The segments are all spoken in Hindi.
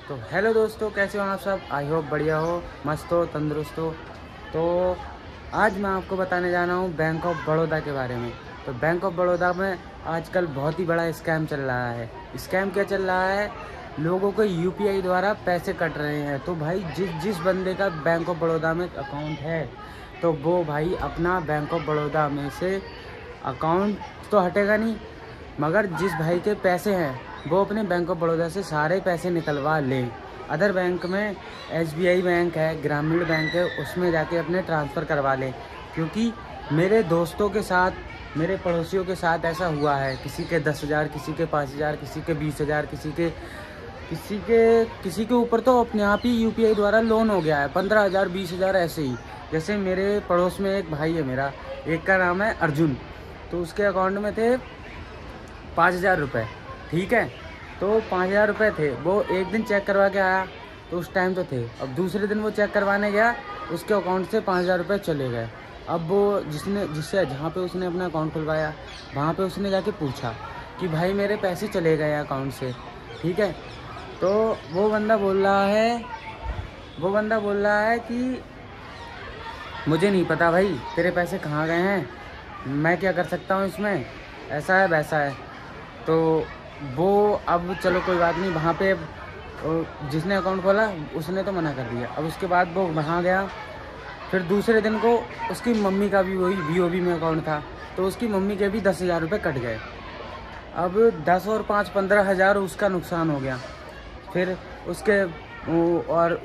तो हेलो दोस्तों, कैसे हो आप सब। आई होप बढ़िया हो, मस्त हो, तंदुरुस्त हो। तो आज मैं आपको बताने जा रहा हूँ बैंक ऑफ बड़ौदा के बारे में। तो बैंक ऑफ बड़ौदा में आजकल बहुत ही बड़ा स्कैम चल रहा है। स्कैम क्या चल रहा है, लोगों को यूपीआई द्वारा पैसे कट रहे हैं। तो भाई जिस बंदे का बैंक ऑफ बड़ौदा में अकाउंट है, तो वो भाई अपना बैंक ऑफ बड़ौदा में से अकाउंट तो हटेगा नहीं, मगर जिस भाई के पैसे हैं वो अपने बैंक ऑफ बड़ौदा से सारे पैसे निकलवा लें। अदर बैंक में एसबीआई बैंक है, ग्रामीण बैंक है, उसमें जाके अपने ट्रांसफ़र करवा लें। क्योंकि मेरे दोस्तों के साथ, मेरे पड़ोसियों के साथ ऐसा हुआ है। किसी के 10,000, किसी के 5,000, किसी के 20,000, किसी के ऊपर तो अपने आप ही यूपीआई द्वारा लोन हो गया है 15,000, 20,000 ऐसे ही। जैसे मेरे पड़ोस में एक भाई है मेरा, एक का नाम है अर्जुन। तो उसके अकाउंट में थे 5,000 रुपये, ठीक है। तो 5,000 रुपये थे, वो एक दिन चेक करवा के आया तो उस टाइम तो थे। अब दूसरे दिन वो चेक करवाने गया, उसके अकाउंट से 5,000 रुपये चले गए। अब वो जिससे जहाँ पे उसने अपना अकाउंट खुलवाया, वहाँ पे उसने जाके पूछा कि भाई मेरे पैसे चले गए अकाउंट से, ठीक है। तो वो बंदा बोल रहा है कि मुझे नहीं पता भाई तेरे पैसे कहाँ गए हैं, मैं क्या कर सकता हूँ इसमें, ऐसा है वैसा है। तो वो अब चलो कोई बात नहीं, वहाँ पे जिसने अकाउंट खोला उसने तो मना कर दिया। अब उसके बाद वो वहाँ गया, फिर दूसरे दिन को उसकी मम्मी का भी वही बीओबी में अकाउंट था, तो उसकी मम्मी के भी 10,000 रुपये कट गए। अब 10 और 5 15,000 उसका नुकसान हो गया। फिर उसके और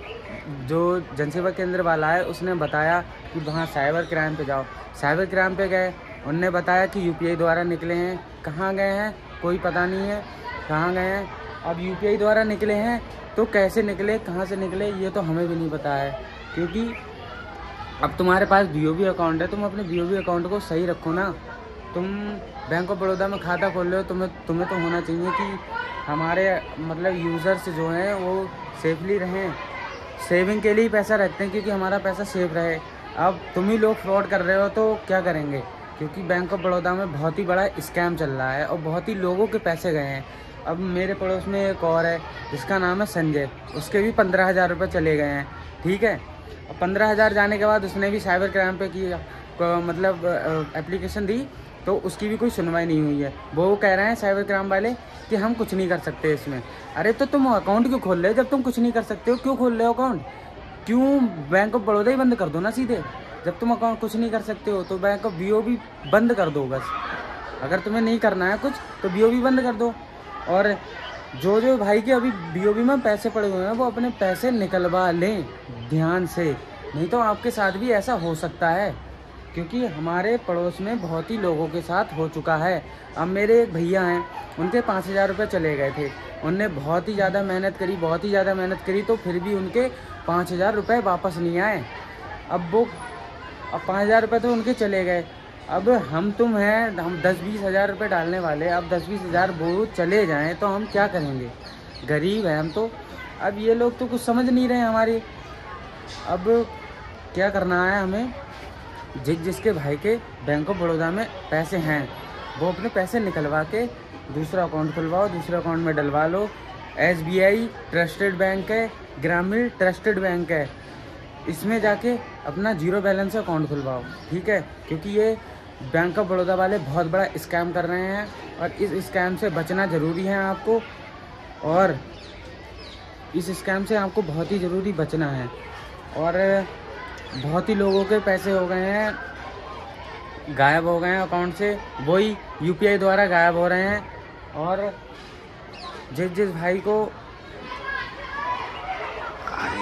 जो जनसेवा केंद्र वाला है उसने बताया कि वहाँ साइबर क्राइम पे जाओ। साइबर क्राइम पे गए, उनने बताया कि यूपीआई द्वारा निकले हैं। कहाँ गए हैं कोई पता नहीं है, कहाँ गए हैं। अब यूपीआई द्वारा निकले हैं तो कैसे निकले, कहाँ से निकले, ये तो हमें भी नहीं पता है। क्योंकि अब तुम्हारे पास बीओबी अकाउंट है, तुम अपने बीओबी अकाउंट को सही रखो ना। तुम बैंक ऑफ बड़ौदा में खाता खोल रहे हो, तुम्हें तो होना चाहिए कि हमारे मतलब यूज़र्स जो हैं वो सेफली रहें। सेविंग के लिए पैसा रखते हैं क्योंकि हमारा पैसा सेफ रहे। अब तुम ही लोग फ्रॉड कर रहे हो तो क्या करेंगे। क्योंकि बैंक ऑफ बड़ौदा में बहुत ही बड़ा स्कैम चल रहा है और बहुत ही लोगों के पैसे गए हैं। अब मेरे पड़ोस में एक और है जिसका नाम है संजय, उसके भी 15,000 रुपये चले गए हैं, ठीक है। और 15,000 जाने के बाद उसने भी साइबर क्राइम पे किया, मतलब एप्लीकेशन दी, तो उसकी भी कोई सुनवाई नहीं हुई है। वो कह रहे हैं साइबर क्राइम वाले कि हम कुछ नहीं कर सकते इसमें। अरे तो तुम अकाउंट क्यों खोल रहे हो जब तुम कुछ नहीं कर सकते हो? क्यों खोल रहे हो अकाउंट? क्यों बैंक ऑफ बड़ौदा ही बंद कर दो ना सीधे। जब तुम अकाउंट कुछ नहीं कर सकते हो तो बैंक ऑफ बीओबी बंद कर दो बस। अगर तुम्हें नहीं करना है कुछ तो बीओबी बंद कर दो। और जो भाई के अभी बीओबी में पैसे पड़े हुए हैं वो अपने पैसे निकलवा लें ध्यान से, नहीं तो आपके साथ भी ऐसा हो सकता है। क्योंकि हमारे पड़ोस में बहुत ही लोगों के साथ हो चुका है। अब मेरे एक भैया हैं, उनके 5,000 रुपये चले गए थे। उनने बहुत ही ज़्यादा मेहनत करी तो फिर भी उनके 5,000 रुपये वापस नहीं आए। अब 5,000 रुपये तो उनके चले गए। अब हम 10-20 हज़ार रुपये डालने वाले, अब 10-20 हज़ार वो चले जाएं तो हम क्या करेंगे? गरीब हैं हम तो। अब ये लोग तो कुछ समझ नहीं रहे हमारी। अब क्या करना है हमें, जिसके भाई के बैंक ऑफ बड़ौदा में पैसे हैं वो अपने पैसे निकलवा के दूसरा अकाउंट खुलवाओ, दूसरे अकाउंट में डलवा लो। एसबीआई ट्रस्टेड बैंक है, ग्रामीण ट्रस्टेड बैंक है, इसमें जाके अपना जीरो बैलेंस अकाउंट खुलवाओ, ठीक है। क्योंकि ये बैंक ऑफ बड़ौदा वाले बहुत बड़ा स्कैम कर रहे हैं और इस स्कैम से बचना ज़रूरी है आपको। और इस स्कैम से आपको बहुत ही ज़रूरी बचना है। और बहुत ही लोगों के पैसे हो गए हैं, गायब हो गए हैं अकाउंट से, वही यूपीआई द्वारा गायब हो रहे हैं। और जिस भाई को